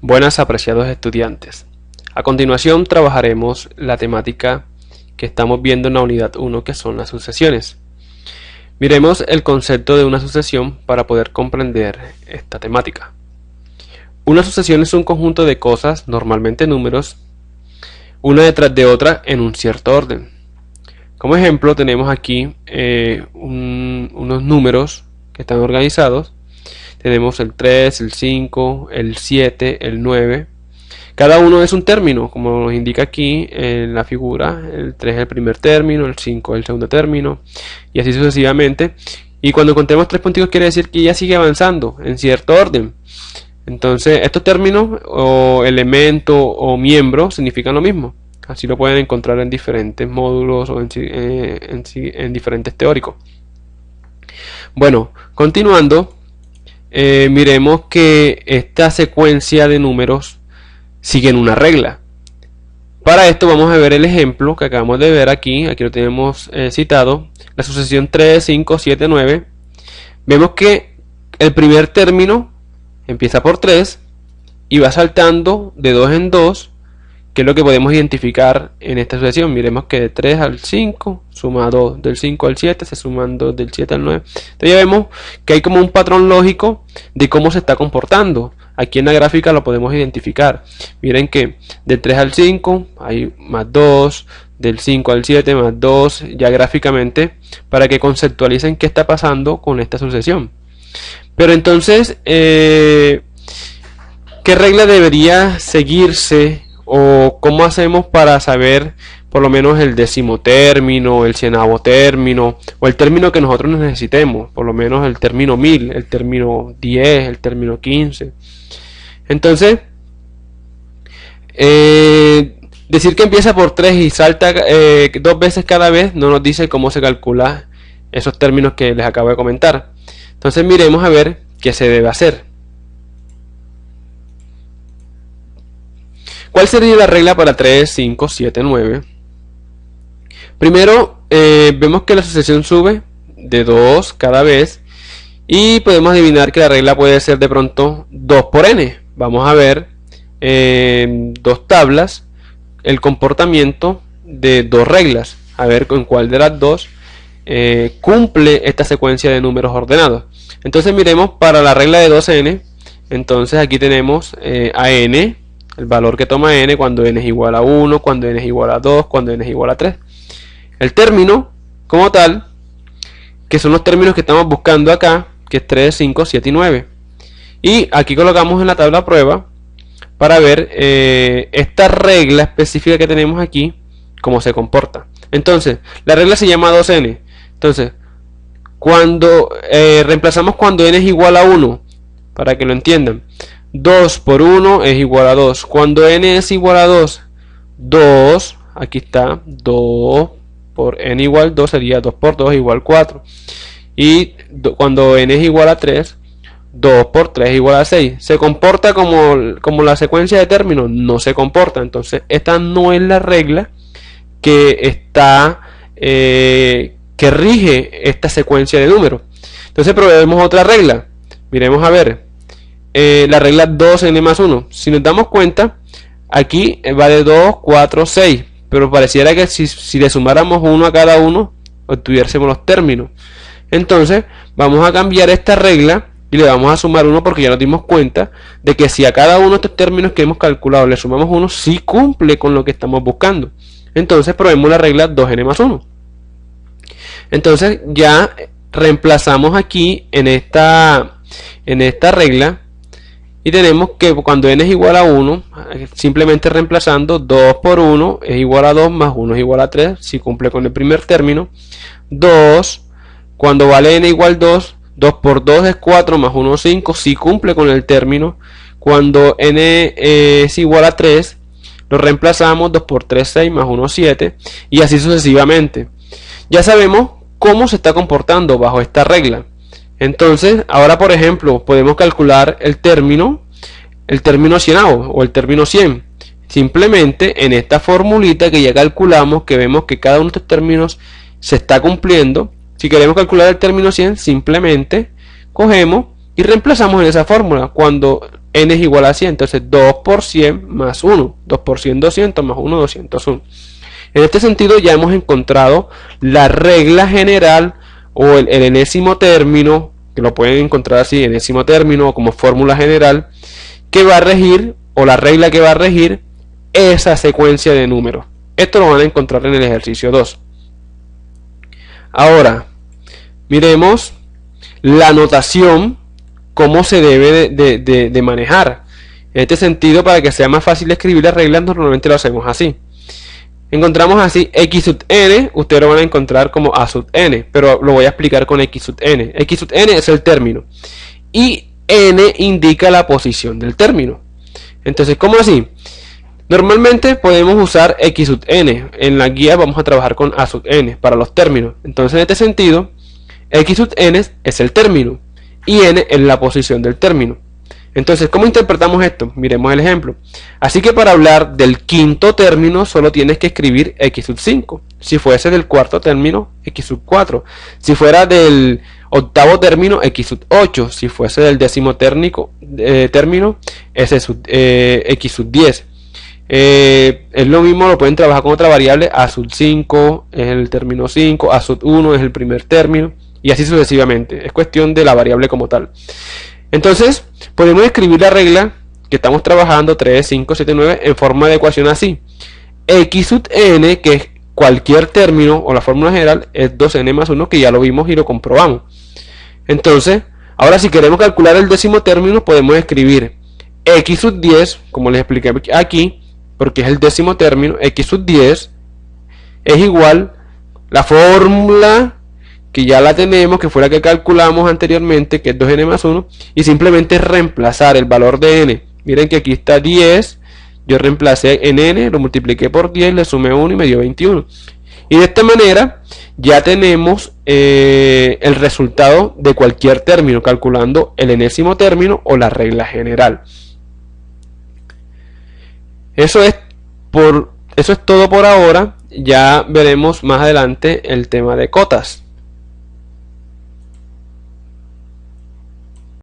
Buenas, apreciados estudiantes. A continuación trabajaremos la temática que estamos viendo en la unidad 1, que son las sucesiones. Miremos el concepto de una sucesión para poder comprender esta temática. Una sucesión es un conjunto de cosas, normalmente números, una detrás de otra en un cierto orden. Como ejemplo tenemos aquí unos números que están organizados. Tenemos el 3, el 5, el 7, el 9. Cada uno es un término, como nos indica aquí en la figura. El 3 es el primer término, el 5 es el segundo término, y así sucesivamente. Y cuando contemos 3 punticos quiere decir que ya sigue avanzando en cierto orden. Entonces estos términos o elemento o miembro significan lo mismo. Así lo pueden encontrar en diferentes módulos o en diferentes teóricos. Bueno, continuando. Miremos que esta secuencia de números siguen una regla. Para esto vamos a ver el ejemplo que acabamos de ver aquí. Aquí lo tenemos citado. La sucesión 3, 5, 7, 9. Vemos que el primer término empieza por 3 y va saltando de 2 en 2, que es lo que podemos identificar en esta sucesión. Miremos que de 3 al 5 suma 2, del 5 al 7 se suman 2, del 7 al 9. Entonces ya vemos que hay como un patrón lógico de cómo se está comportando. Aquí en la gráfica lo podemos identificar. Miren que del 3 al 5 hay más 2, del 5 al 7 más 2, ya gráficamente, para que conceptualicen qué está pasando con esta sucesión. Pero entonces, ¿qué regla debería seguirse? ¿O cómo hacemos para saber por lo menos el décimo término, el cienavo término, o el término que nosotros necesitemos? Por lo menos el término 1000, el término 10, el término 15. Entonces, decir que empieza por 3 y salta 2 veces cada vez no nos dice cómo se calcula esos términos que les acabo de comentar. Entonces miremos a ver qué se debe hacer. ¿Cuál sería la regla para 3, 5, 7, 9? Primero, vemos que la sucesión sube de 2 cada vez y podemos adivinar que la regla puede ser de pronto 2 por n. Vamos a ver en 2 tablas el comportamiento de 2 reglas. A ver con cuál de las dos cumple esta secuencia de números ordenados. Entonces miremos para la regla de 2n. Entonces aquí tenemos a n. El valor que toma n cuando n es igual a 1, cuando n es igual a 2, cuando n es igual a 3. El término como tal, que son los términos que estamos buscando acá, que es 3, 5, 7 y 9. Y aquí colocamos en la tabla prueba para ver esta regla específica que tenemos aquí, cómo se comporta. Entonces, la regla se llama 2n. Entonces, cuando reemplazamos cuando n es igual a 1, para que lo entiendan. 2 por 1 es igual a 2. Cuando n es igual a 2, 2, aquí está, 2 por n igual 2 sería 2 por 2 igual 4. Y cuando n es igual a 3, 2 por 3 igual a 6. ¿Se comporta como la secuencia de términos? No se comporta. Entonces esta no es la regla que está que rige esta secuencia de números. Entonces probemos otra regla. Miremos a ver. La regla 2n más 1. Si nos damos cuenta, aquí va de 2, 4, 6. Pero pareciera que si le sumáramos 1 a cada uno, obtuviésemos los términos. Entonces, vamos a cambiar esta regla y le vamos a sumar 1 porque ya nos dimos cuenta de que si a cada uno de estos términos que hemos calculado le sumamos 1, sí cumple con lo que estamos buscando. Entonces, probemos la regla 2n más 1. Entonces, ya reemplazamos aquí en esta regla. Y tenemos que cuando n es igual a 1, simplemente reemplazando 2 por 1 es igual a 2 más 1 es igual a 3, si cumple con el primer término. 2, cuando vale n igual 2, 2 por 2 es 4 más 1 es 5, si cumple con el término. Cuando n es igual a 3, lo reemplazamos, 2 por 3 6 más 1 7, y así sucesivamente. Ya sabemos cómo se está comportando bajo esta regla. Entonces, ahora por ejemplo, podemos calcular el término cienavo o el término 100. Simplemente en esta formulita que ya calculamos, que vemos que cada uno de estos términos se está cumpliendo. Si queremos calcular el término 100, simplemente cogemos y reemplazamos en esa fórmula. Cuando n es igual a 100. Entonces 2 por 100 más 1. 2 por 100, 200 más 1, 201. En este sentido ya hemos encontrado la regla general o el enésimo término, que lo pueden encontrar así, enésimo término o como fórmula general, que va a regir, o la regla que va a regir esa secuencia de números. Esto lo van a encontrar en el ejercicio 2. Ahora, miremos la notación, cómo se debe de manejar. En este sentido, para que sea más fácil escribir las reglas, normalmente lo hacemos así. Encontramos así x sub n, ustedes lo van a encontrar como a sub n, pero lo voy a explicar con x sub n. X sub n es el término y n indica la posición del término. Entonces, ¿cómo así? Normalmente podemos usar x sub n. En la guía vamos a trabajar con a sub n para los términos. Entonces, en este sentido, x sub n es el término y n es la posición del término. Entonces, ¿cómo interpretamos esto? Miremos el ejemplo. Así que para hablar del quinto término solo tienes que escribir x sub 5. Si fuese del cuarto término, x sub 4. Si fuera del octavo término, x sub 8. Si fuese del décimo término, x sub 10. Es lo mismo, lo pueden trabajar con otra variable. A sub 5 es el término 5, a sub 1 es el primer término, y así sucesivamente. Es cuestión de la variable como tal. Entonces, podemos escribir la regla que estamos trabajando, 3, 5, 7, 9, en forma de ecuación así. X sub n, que es cualquier término, o la fórmula general, es 2n más 1, que ya lo vimos y lo comprobamos. Entonces, ahora si queremos calcular el décimo término, podemos escribir x sub 10, como les expliqué aquí, porque es el décimo término. X sub 10 es igual la fórmula que ya la tenemos, que fue la que calculamos anteriormente, que es 2n más 1, y simplemente reemplazar el valor de n. Miren que aquí está 10, yo reemplacé en n, lo multipliqué por 10, le sumé 1 y me dio 21. Y de esta manera ya tenemos el resultado de cualquier término, calculando el enésimo término o la regla general. Eso es todo por ahora. Ya veremos más adelante el tema de cotas.